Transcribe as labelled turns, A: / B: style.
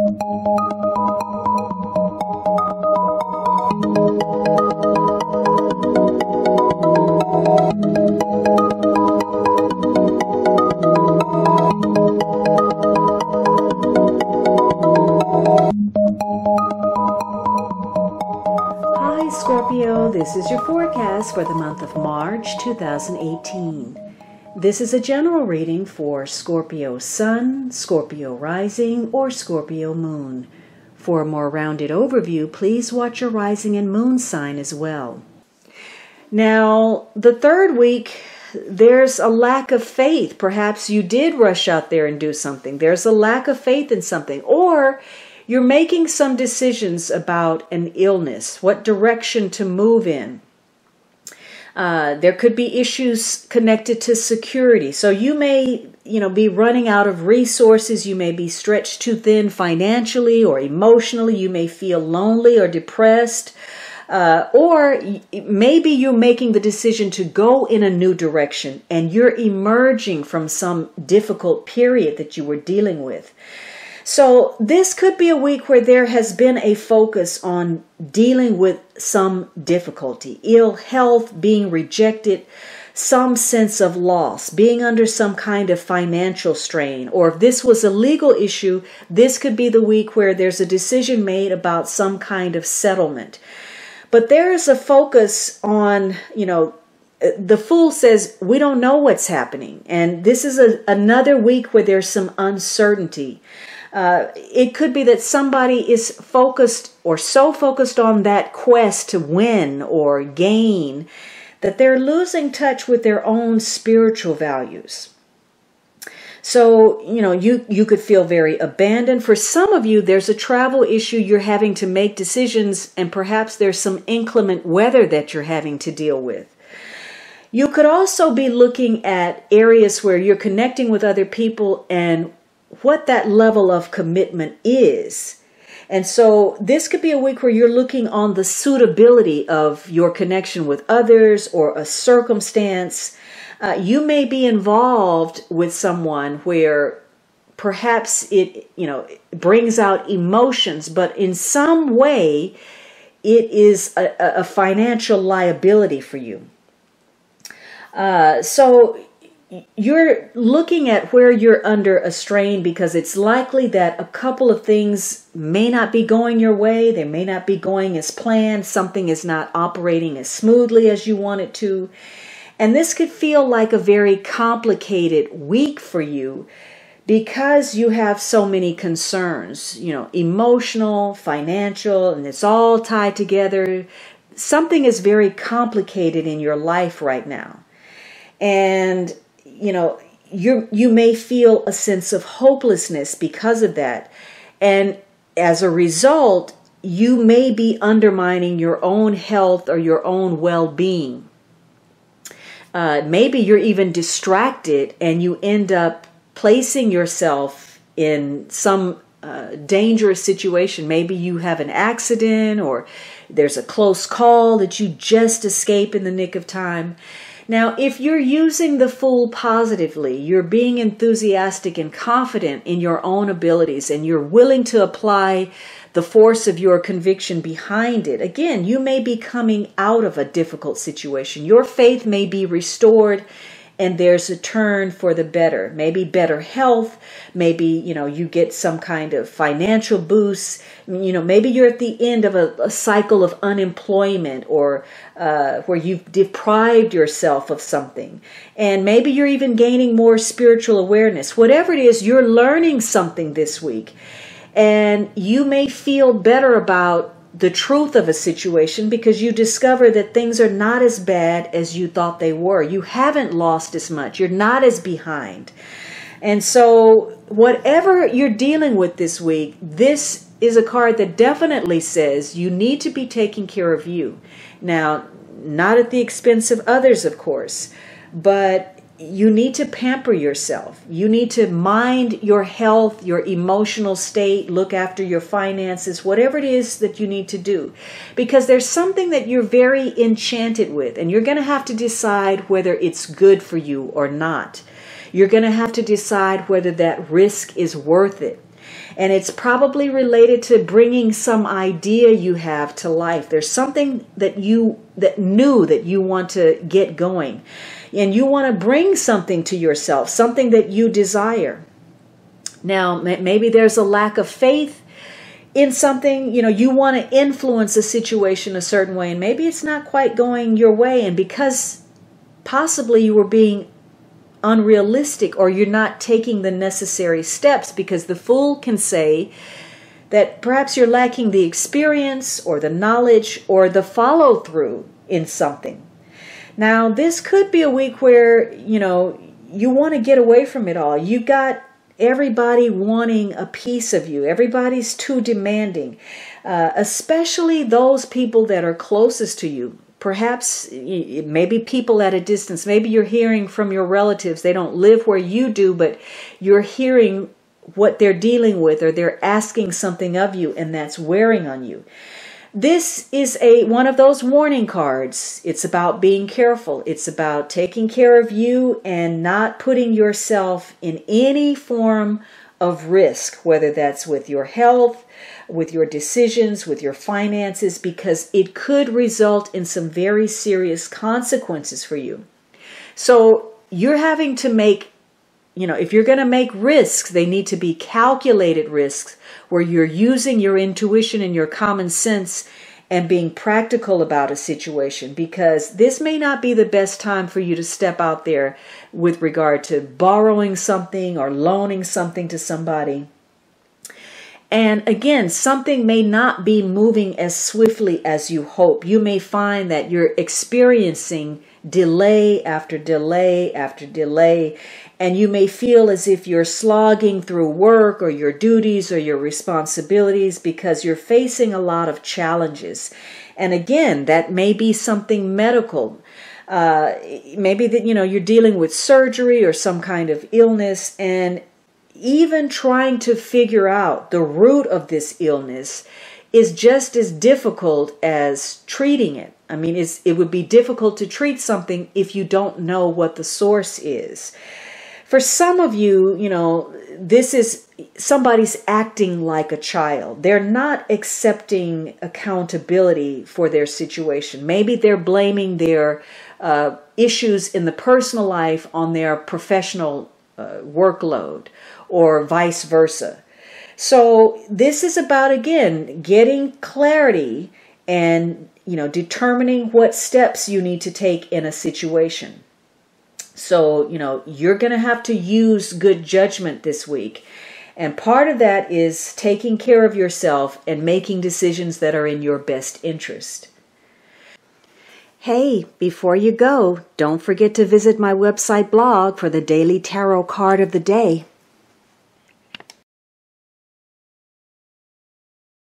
A: Hi Scorpio, this is your forecast for the month of March 2018. This is a general reading for Scorpio Sun, Scorpio Rising, or Scorpio Moon. For a more rounded overview, please watch your rising and moon sign as well. Now, the third week, there's a lack of faith. Perhaps you did rush out there and do something. There's a lack of faith in something. Or you're making some decisions about an illness, what direction to move in. There could be issues connected to security. So you may, be running out of resources. You may be stretched too thin financially or emotionally. You may feel lonely or depressed. Or maybe you're making the decision to go in a new direction and you're emerging from some difficult period that you were dealing with. So this could be a week where there has been a focus on dealing with some difficulty, ill health, being rejected, some sense of loss, being under some kind of financial strain. Or if this was a legal issue, this could be the week where there's a decision made about some kind of settlement. But there is a focus on, the Fool says, we don't know what's happening. And this is another week where there's some uncertainty. It could be that somebody is focused or so focused on that quest to win or gain that they're losing touch with their own spiritual values. So, you could feel very abandoned. For some of you, there's a travel issue. You're having to make decisions, and perhaps there's some inclement weather that you're having to deal with. You could also be looking at areas where you're connecting with other people and what that level of commitment is. And so this could be a week where you're looking on the suitability of your connection with others or a circumstance. You may be involved with someone where perhaps it brings out emotions, but in some way it is a financial liability for you. So you're looking at where you're under a strain because it's likely that a couple of things may not be going your way. They may not be going as planned. Something is not operating as smoothly as you want it to. And this could feel like a very complicated week for you because you have so many concerns, emotional, financial, and it's all tied together. Something is very complicated in your life right now. And you may feel a sense of hopelessness because of that. And as a result, you may be undermining your own health or your own well-being. Maybe you're even distracted and you end up placing yourself in some dangerous situation. Maybe you have an accident or there's a close call that you just escape in the nick of time. Now, if you're using the Fool positively, you're being enthusiastic and confident in your own abilities, and you're willing to apply the force of your conviction behind it, again, you may be coming out of a difficult situation. Your faith may be restored, and there's a turn for the better. Maybe better health. Maybe, you get some kind of financial boost. Maybe you're at the end of a cycle of unemployment or where you've deprived yourself of something. And maybe you're even gaining more spiritual awareness. Whatever it is, you're learning something this week. And you may feel better about the truth of a situation because you discover that things are not as bad as you thought they were. You haven't lost as much. You're not as behind. And so whatever you're dealing with this week, this is a card that definitely says you need to be taking care of you. Now, not at the expense of others, of course, but you need to pamper yourself. You need to mind your health, your emotional state, look after your finances, whatever it is that you need to do. Because there's something that you're very enchanted with, and you're going to have to decide whether it's good for you or not. You're going to have to decide whether that risk is worth it. And it's probably related to bringing some idea you have to life. There's something that you want to get going. And you want to bring something to yourself, something that you desire. Now, maybe there's a lack of faith in something. You want to influence a situation a certain way, and maybe it's not quite going your way. And because possibly you were being unrealistic, or you're not taking the necessary steps, because the Fool can say that perhaps you're lacking the experience or the knowledge or the follow-through in something. Now, this could be a week where, you want to get away from it all. You got everybody wanting a piece of you. Everybody's too demanding, especially those people that are closest to you. Perhaps maybe people at a distance. Maybe you're hearing from your relatives. They don't live where you do, but you're hearing what they're dealing with, or they're asking something of you, and that's wearing on you. This is one of those warning cards. It's about being careful. It's about taking care of you and not putting yourself in any form of risk, whether that's with your health, with your decisions, with your finances, because it could result in some very serious consequences for you. So you're having to make, if you're going to make risks, they need to be calculated risks where you're using your intuition and your common sense and being practical about a situation, because this may not be the best time for you to step out there with regard to borrowing something or loaning something to somebody. And again, something may not be moving as swiftly as you hope. You may find that you're experiencing delay after delay after delay, and you may feel as if you're slogging through work or your duties or your responsibilities because you're facing a lot of challenges. And again, that may be something medical. Maybe that, you're dealing with surgery or some kind of illness, and even trying to figure out the root of this illness is just as difficult as treating it. I mean, it would be difficult to treat something if you don't know what the source is. For some of you, this is somebody's acting like a child. They're not accepting accountability for their situation. Maybe they're blaming their issues in the personal life on their professional workload, or vice versa. So this is about, again, getting clarity and, determining what steps you need to take in a situation. So, you're going to have to use good judgment this week. And part of that is taking care of yourself and making decisions that are in your best interest. Hey, before you go, don't forget to visit my website blog for the daily tarot card of the day.